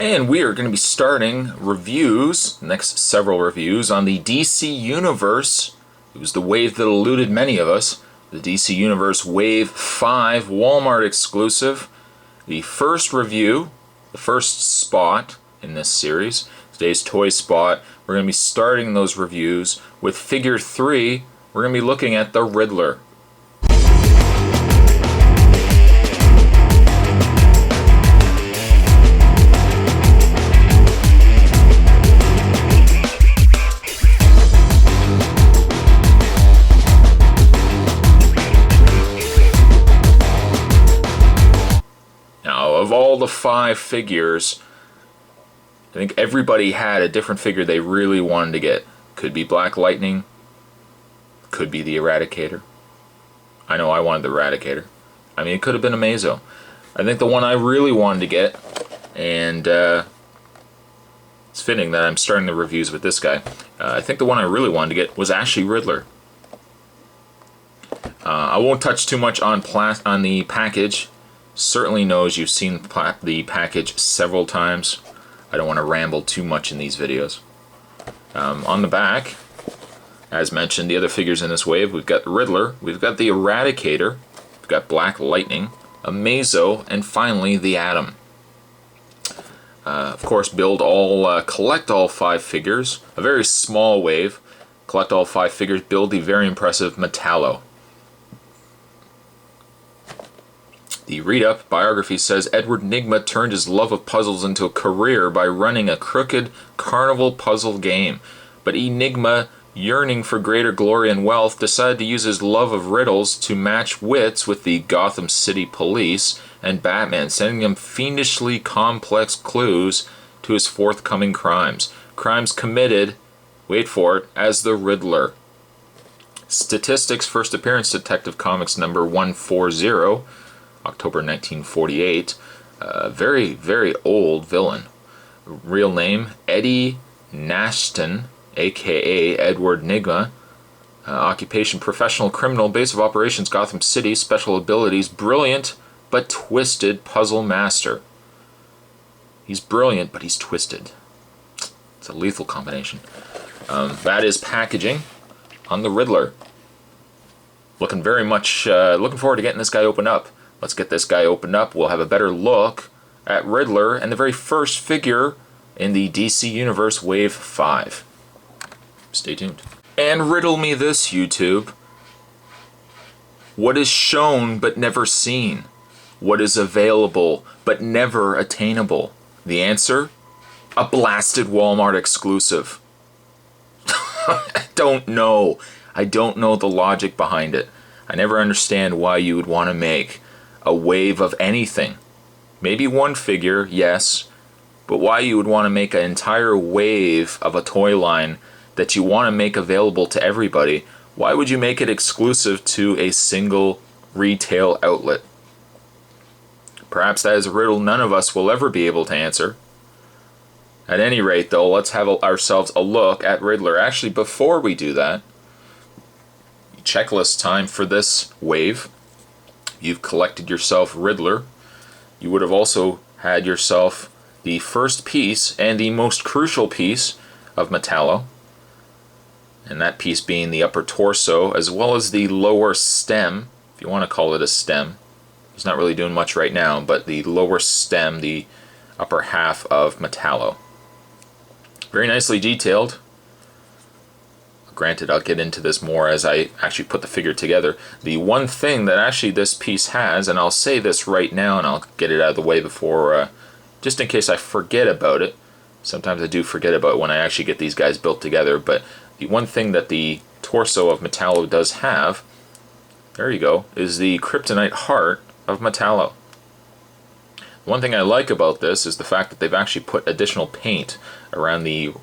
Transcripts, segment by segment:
And we are going to be starting reviews, next several reviews, on the DC Universe. It was the wave that eluded many of us. The DC Universe Wave 5 Walmart exclusive. The first review, the first spot in this series, today's toy spot. We're going to be starting those reviews with Figure 3. We're going to be looking at the Riddler. Of all the 5 figures, I think everybody had a different figure they really wanted to get. Could be Black Lightning, could be the Eradicator. I know I wanted the Eradicator. I mean, it could have been a Mazo. I think the one I really wanted to get, and it's fitting that I'm starting the reviews with this guy. I think the one I really wanted to get was actually Riddler. I won't touch too much on the package. Certainly knows you've seen the package several times. I don't want to ramble too much in these videos. On the back, as mentioned, the other figures in this wave, we've got the Riddler, we've got the Eradicator, we've got Black Lightning, a Mazo, and finally the Atom. Of course, collect all 5 figures. A very small wave. Collect all 5 figures, build the very impressive Metallo. The read-up biography says Edward Nygma turned his love of puzzles into a career by running a crooked carnival puzzle game. But Enigma, yearning for greater glory and wealth, decided to use his love of riddles to match wits with the Gotham City Police and Batman, sending them fiendishly complex clues to his forthcoming crimes. Crimes committed, wait for it, as the Riddler. Statistics: first appearance, Detective Comics number 140. October 1948. Very, very old villain. Real name, Eddie Nashton, aka Edward Nygma. Occupation, professional criminal. Base of operations, Gotham City. Special abilities, brilliant but twisted puzzle master. He's brilliant, but he's twisted. It's a lethal combination. That is packaging on the Riddler. Looking forward to getting this guy opened up. Let's get this guy opened up. We'll have a better look at Riddler and the very first figure in the DC Universe Wave 5. Stay tuned. And riddle me this, YouTube. What is shown but never seen? What is available but never attainable? The answer? A blasted Walmart exclusive. I don't know. I don't know the logic behind it. I never understand why you would want to make a wave of anything. Maybe one figure, yes, but why you would want to make an entire wave of a toy line that you want to make available to everybody? Why would you make it exclusive to a single retail outlet? Perhaps that is a riddle none of us will ever be able to answer. At any rate, though, let's have ourselves a look at Riddler. Actually, before we do that, checklist time for this wave. You've collected yourself Riddler. You would have also had yourself the first piece and the most crucial piece of Metallo. And that piece being the upper torso, as well as the lower stem, if you want to call it a stem. He's not really doing much right now, but the lower stem, the upper half of Metallo. Very nicely detailed. Granted, I'll get into this more as I actually put the figure together. The one thing that actually this piece has, and I'll say this right now and I'll get it out of the way before, just in case I forget about it. Sometimes I do forget about it when I actually get these guys built together, but the one thing that the torso of Metallo does have, there you go, is the kryptonite heart of Metallo. One thing I like about this is the fact that they've actually put additional paint around the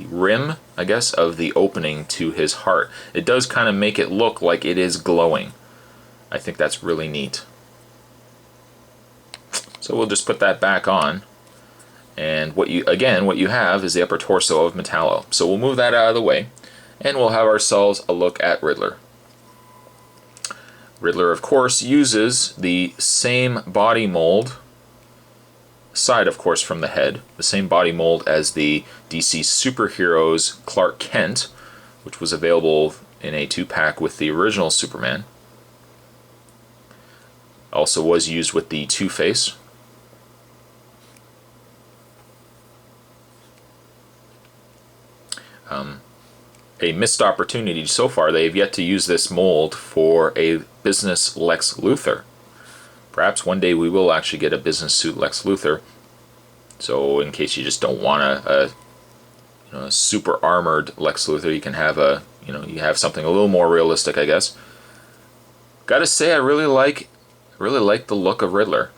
rim, I guess, of the opening to his heart. It does kind of make it look like it is glowing. I think that's really neat. So we'll just put that back on. And what you have is the upper torso of Metallo. So we'll move that out of the way, and we'll have ourselves a look at Riddler. Riddler, of course, uses the same body mold aside, of course, from the head. The same body mold as the DC Superheroes Clark Kent, which was available in a 2-pack with the original Superman. Also was used with the Two-Face. A missed opportunity so far. They've yet to use this mold for a business Lex Luthor. Perhaps one day we will actually get a business suit Lex Luthor. So in case you just don't want a super armored Lex Luthor, you can have you have something a little more realistic, I guess. Gotta say, I really like the look of Riddler.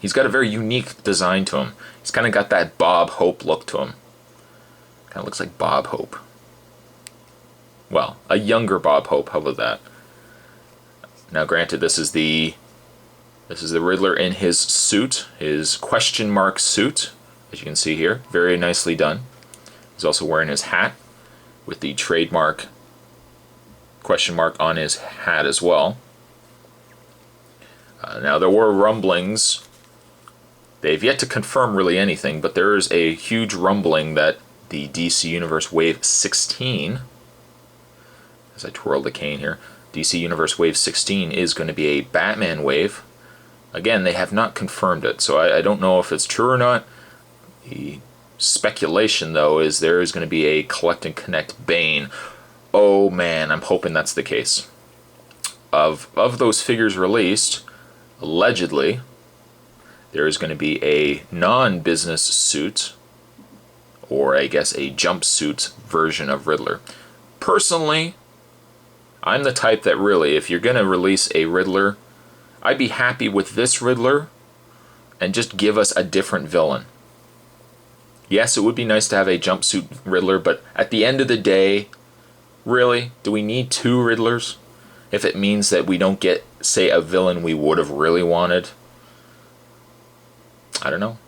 He's got a very unique design to him. He's kind of got that Bob Hope look to him. Kind of looks like Bob Hope. Well, a younger Bob Hope. How about that? Now, granted, this is the Riddler in his suit, his question mark suit, as you can see here. Very nicely done. He's also wearing his hat with the trademark question mark on his hat as well. Now, there were rumblings. They've yet to confirm really anything, but there is a huge rumbling that the DC Universe Wave 16, as I twirl the cane here, DC Universe Wave 16 is going to be a Batman wave. Again, they have not confirmed it, so I don't know if it's true or not. The speculation, though, is there is going to be a Collect and Connect Bane. Oh man, I'm hoping that's the case. Of those figures released, allegedly, there is going to be a non-business suit, or I guess a jumpsuit version of Riddler. Personally, I'm the type that really, if you're going to release a Riddler, I'd be happy with this Riddler and just give us a different villain. Yes, it would be nice to have a jumpsuit Riddler, but at the end of the day, really, do we need 2 Riddlers? If it means that we don't get, say, a villain we would have really wanted. I don't know.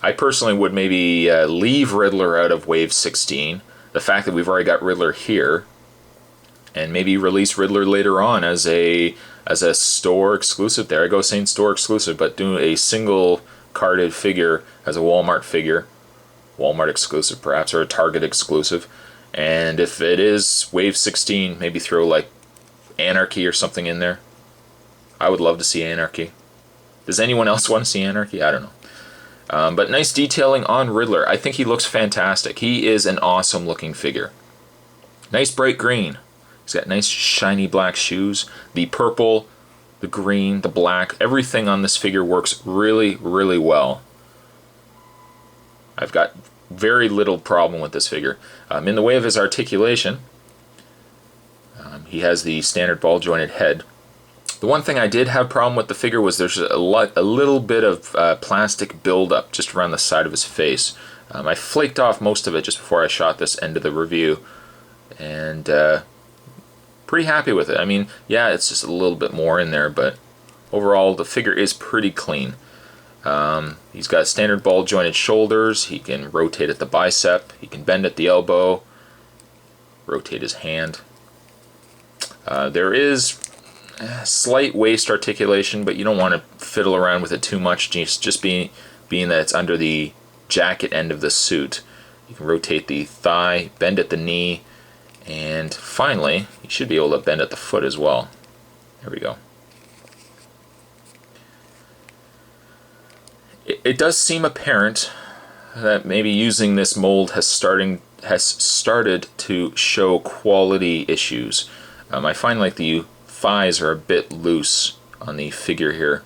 I personally would maybe leave Riddler out of Wave 16. The fact that we've already got Riddler here, and maybe release Riddler later on as a store exclusive. There I go saying store exclusive, but do a single carded figure as a Walmart figure, Walmart exclusive perhaps, or a Target exclusive. And if it is Wave 16, maybe throw like Anarchy or something in there. I would love to see Anarchy. Does anyone else want to see Anarchy? I don't know. But nice detailing on Riddler. I think he looks fantastic. He is an awesome looking figure. Nice bright green. He's got nice shiny black shoes. The purple, the green, the black, everything on this figure works really, really well. I've got very little problem with this figure. In the way of his articulation, he has the standard ball jointed head. The one thing I did have a problem with the figure was there's a little bit of plastic buildup just around the side of his face. I flaked off most of it just before I shot this end of the review, and pretty happy with it. I mean, yeah, it's just a little bit more in there, but overall the figure is pretty clean. He's got standard ball jointed shoulders. He can rotate at the bicep. He can bend at the elbow. Rotate his hand. There is slight waist articulation, but you don't want to fiddle around with it too much, just being that it's under the jacket end of the suit. You can rotate the thigh, bend at the knee, and finally, you should be able to bend at the foot as well. There we go. It does seem apparent that maybe using this mold has started to show quality issues. I find like the thighs are a bit loose on the figure here.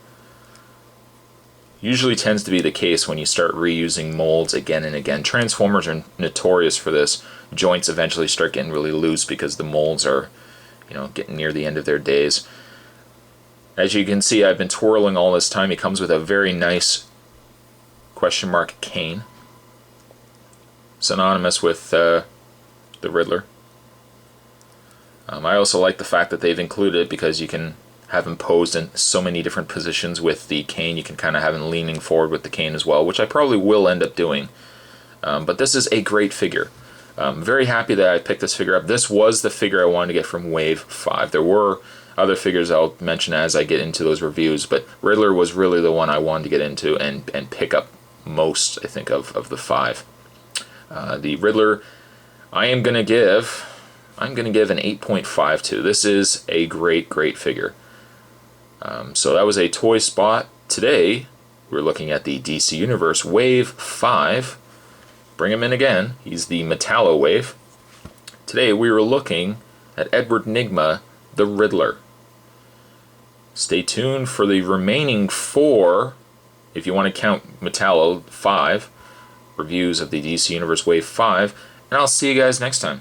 Usually tends to be the case when you start reusing molds again and again. Transformers are notorious for this. Joints eventually start getting really loose because the molds are, getting near the end of their days. As you can see, I've been twirling all this time. He comes with a very nice question mark cane, synonymous with the Riddler. I also like the fact that they've included it because you can have him posed in so many different positions with the cane. You can kind of have him leaning forward with the cane as well, which I probably will end up doing. But this is a great figure. I'm very happy that I picked this figure up. This was the figure I wanted to get from Wave 5. There were Other figures I'll mention as I get into those reviews, but Riddler was really the one I wanted to get into and pick up most, I think, of the 5. The Riddler, I'm going to give an 8.5 to. This is a great figure. So that was a toy spot. Today, we're looking at the DC Universe Wave 5. Bring him in again. He's the Metallo Wave. Today, we were looking at Edward Nygma, the Riddler. Stay tuned for the remaining 4, if you want to count Metallo, 5 reviews of the DC Universe Wave 5, and I'll see you guys next time.